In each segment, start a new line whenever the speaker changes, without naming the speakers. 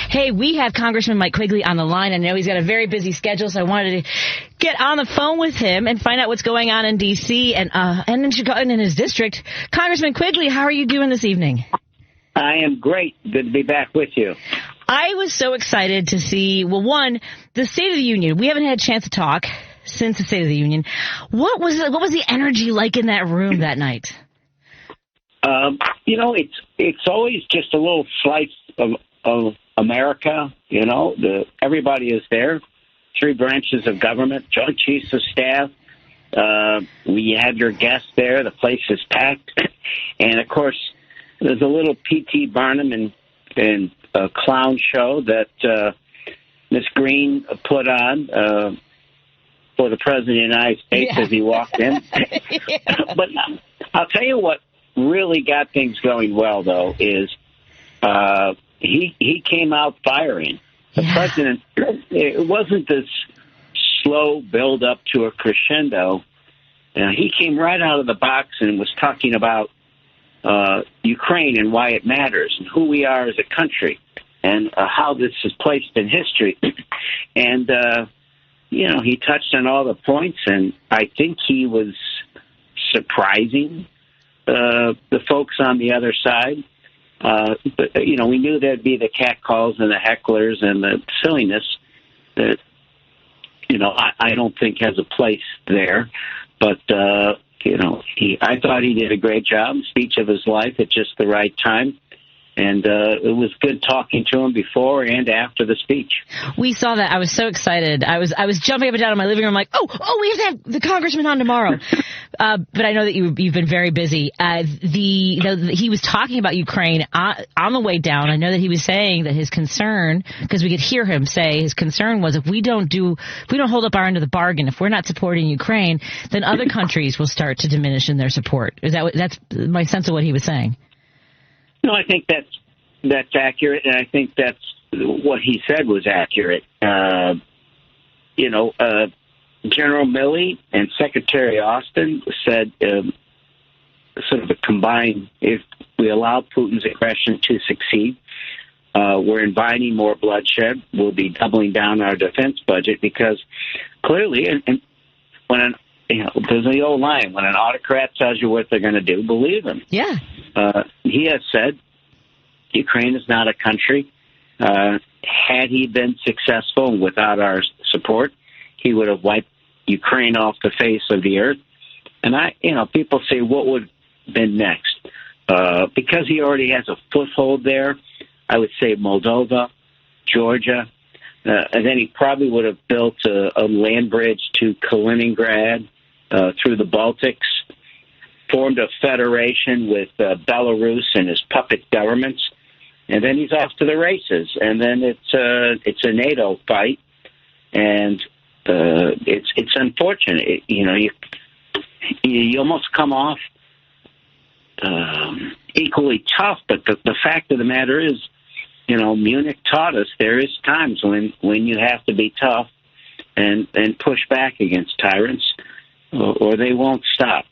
Hey, we have Congressman Mike Quigley on the line. I know he's got a very busy schedule, so I wanted to get on the phone with him and find out what's going on in D.C. and in Chicago and in his district. Congressman Quigley, how are you doing this evening?
I am great. Good to be back with you.
I was so excited to see, well, one, the State of the Union. We haven't had a chance to talk since the State of the Union. What was the energy like in that room that night?
It's always just a little slice of America. Everybody is there. 3 branches of government, Joint Chiefs of Staff. We have your guests there. The place is packed. And, of course, there's a little P.T. Barnum and a clown show that Miss Green put on for the President of the United States as he walked in. But I'll tell you what really got things going well, though, is he came out firing. The president, it wasn't this slow build up to a crescendo. He came right out of the box and was talking about Ukraine and why it matters and who we are as a country and how this is placed in history. And, he touched on all the points, and I think he was surprising the folks on the other side. But, we knew there'd be the catcalls and the hecklers and the silliness that, I don't think has a place there. But, I thought he did a great job, speech of his life at just the right time. And it was good talking to him before and after the speech. We saw that. I was so excited. I was jumping up and down in my living room like, oh, we have to have the congressman on tomorrow. But I know that you've been very busy. He was talking about Ukraine on the way down. I know that he was saying that his concern, because we could hear him say his concern was if we don't hold up our end of the bargain, if we're not supporting Ukraine, then other countries will start to diminish in their support. That's my sense of what he was saying? No, I think that's accurate, and I think that's what he said was accurate. General Milley and Secretary Austin said sort of a combined, if we allow Putin's aggression to succeed, we're inviting more bloodshed. We'll be doubling down our defense budget because clearly, and when there's the old line, when an autocrat tells you what they're going to do, believe them.
Yeah.
He has said Ukraine is not a country. Had he been successful without our support, he would have wiped Ukraine off the face of the earth. And people say, what would have been next? Because he already has a foothold there, I would say Moldova, Georgia, and then he probably would have built a land bridge to Kaliningrad through the Baltics, formed a federation with Belarus and his puppet governments, and then he's off to the races. And then it's a NATO fight, and it's unfortunate. You almost come off equally tough, but the fact of the matter is, Munich taught us there is times when you have to be tough and push back against tyrants, or they won't stop.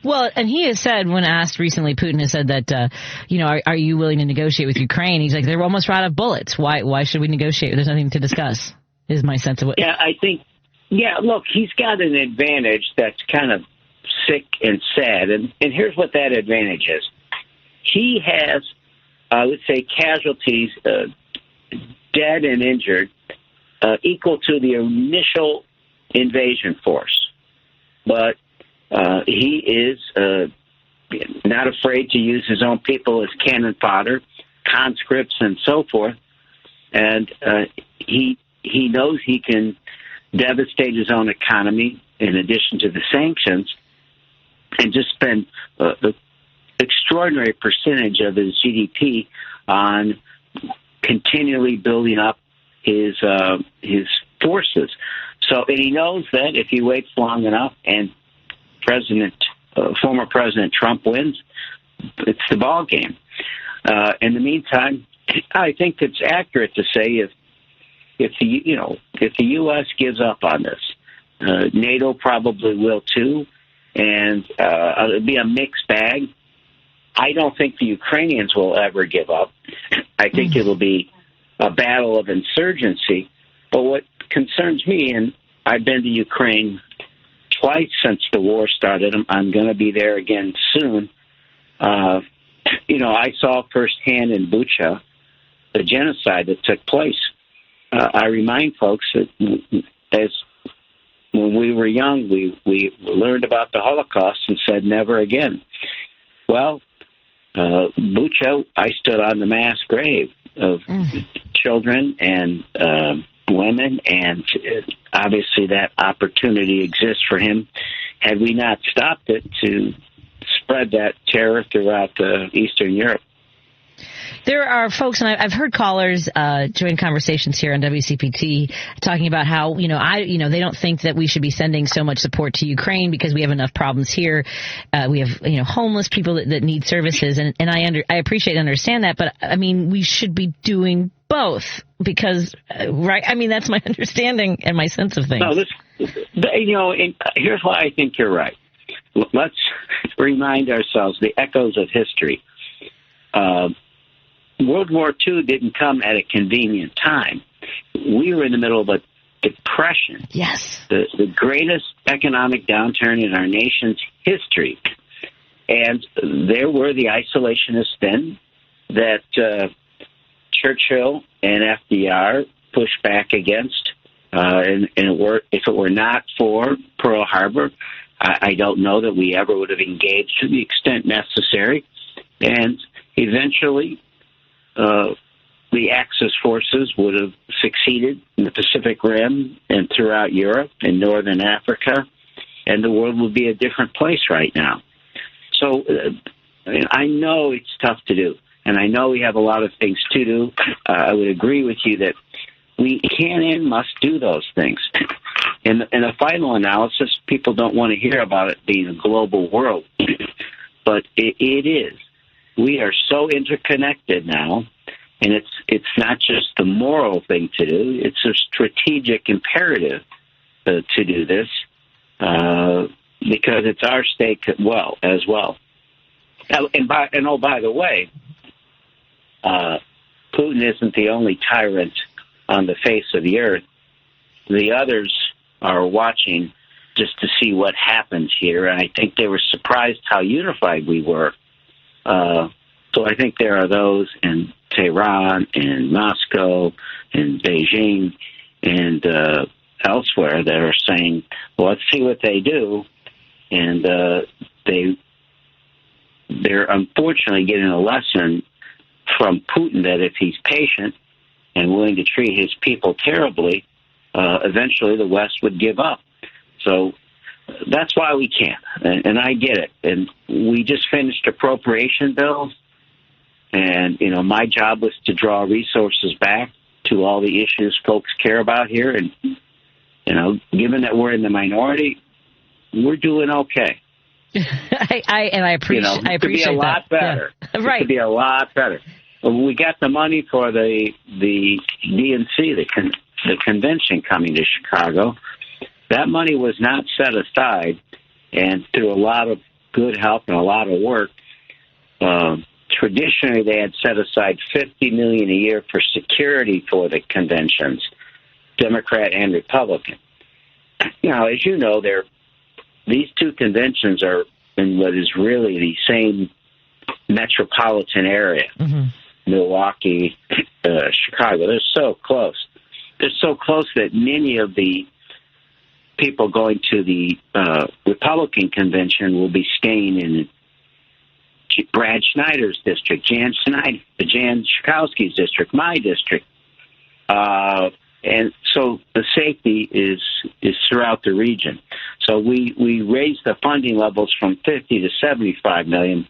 Well, and he has said, when asked recently, Putin has said that, are you willing to negotiate with Ukraine? He's like, they're almost out of bullets. Why should we negotiate? There's nothing to discuss, is my sense of what.
Yeah, I think, look, he's got an advantage that's kind of sick and sad. And here's what that advantage is. He has, I would say, casualties, dead and injured, equal to the initial invasion force. But he is not afraid to use his own people as cannon fodder, conscripts, and so forth. And he knows he can devastate his own economy in addition to the sanctions and just spend the extraordinary percentage of his GDP on continually building up his forces. So, and he knows that if he waits long enough and former President Trump wins, it's the ball game. In the meantime, I think it's accurate to say if the U.S. gives up on this, NATO probably will too, and it'll be a mixed bag. I don't think the Ukrainians will ever give up. I think it'll be a battle of insurgency. But what concerns me, and I've been to Ukraine twice since the war started. I'm going to be there again soon. I saw firsthand in Bucha the genocide that took place. I remind folks that when we were young, we learned about the Holocaust and said never again. Well, Bucha, I stood on the mass grave of children and women, and obviously that opportunity exists for him. Had we not stopped it, to spread that terror throughout Eastern Europe.
There are folks, and I've heard callers join conversations here on WCPT talking about how they don't think that we should be sending so much support to Ukraine because we have enough problems here. We have homeless people that need services, and I appreciate and understand that, but I mean we should be doing both because right. I mean that's my understanding and my sense of things.
No, here's why I think you're right. Let's remind ourselves the echoes of history. World War II didn't come at a convenient time. We were in the middle of a depression.
Yes.
The greatest economic downturn in our nation's history. And there were the isolationists then that Churchill and FDR pushed back against. If it were not for Pearl Harbor, I don't know that we ever would have engaged to the extent necessary. And eventually, the Axis forces would have succeeded in the Pacific Rim and throughout Europe and Northern Africa, and the world would be a different place right now. So I know it's tough to do, and I know we have a lot of things to do. I would agree with you that we can and must do those things. In a final analysis, people don't want to hear about it being a global world, but it is. We are so interconnected now, and it's not just the moral thing to do; it's a strategic imperative to do this because it's our stake as well. And by the way, Putin isn't the only tyrant on the face of the earth. The others are watching just to see what happens here, and I think they were surprised how unified we were. So I think there are those in Tehran and Moscow and Beijing and elsewhere that are saying, well, let's see what they do. And they're unfortunately getting a lesson from Putin that if he's patient and willing to treat his people terribly, eventually the West would give up. So that's why we can't, and I get it. And we just finished appropriation bills, and my job was to draw resources back to all the issues folks care about here. And given that we're in the minority, we're doing okay.
I appreciate that.
It could be a lot better.
Yeah. Right.
It could be a lot better. We got the money for the DNC, the convention coming to Chicago. That money was not set aside, and through a lot of good help and a lot of work, traditionally they had set aside $50 million a year for security for the conventions, Democrat and Republican. Now, as you know, these two conventions are in what is really the same metropolitan area, Milwaukee, Chicago. They're so close. They're so close that many of the people going to the Republican convention will be staying in Brad Schneider's district, Jan Schakowsky's district, my district. And so the safety is throughout the region. So we raised the funding levels from 50 to 75 million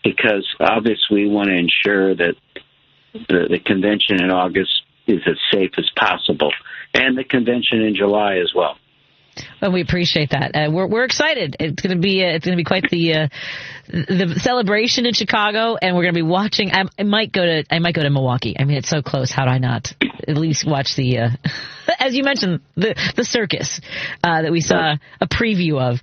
because obviously we want to ensure that the convention in August is as safe as possible, and the convention in July as well.
Well, we appreciate that. We're excited. It's going to be quite the celebration in Chicago, and we're going to be watching. I might go to Milwaukee. I mean, it's so close. How do I not? at least watch the, as you mentioned, the circus that we saw a preview of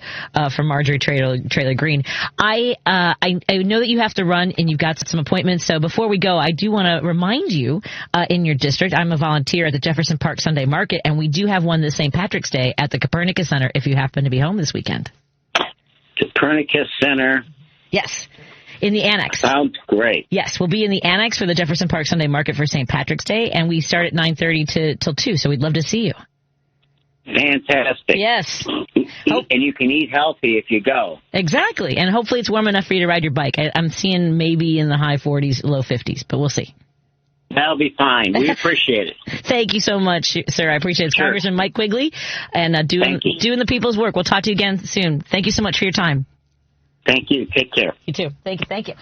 from Marjorie Traylor Greene. I know that you have to run and you've got some appointments. So before we go, I do want to remind you, in your district, I'm a volunteer at the Jefferson Park Sunday Market, and we do have one this St. Patrick's Day at the Copernicus Center if you happen to be home this weekend. Copernicus Center. Yes. In the annex. Sounds great. Yes, we'll be in the annex for the Jefferson Park Sunday Market for St. Patrick's Day, and we start at 9:30 till 2, so we'd love to see you. Fantastic. Yes. And you can eat healthy if you go. Exactly, and hopefully it's warm enough for you to ride your bike. I'm seeing maybe in the high 40s, low 50s, but we'll see. That'll be fine. We appreciate it. Thank you so much, sir. I appreciate it. Sure. Congressman Mike Quigley, and doing the people's work. We'll talk to you again soon. Thank you so much for your time. Thank you. Take care. You too. Thank you.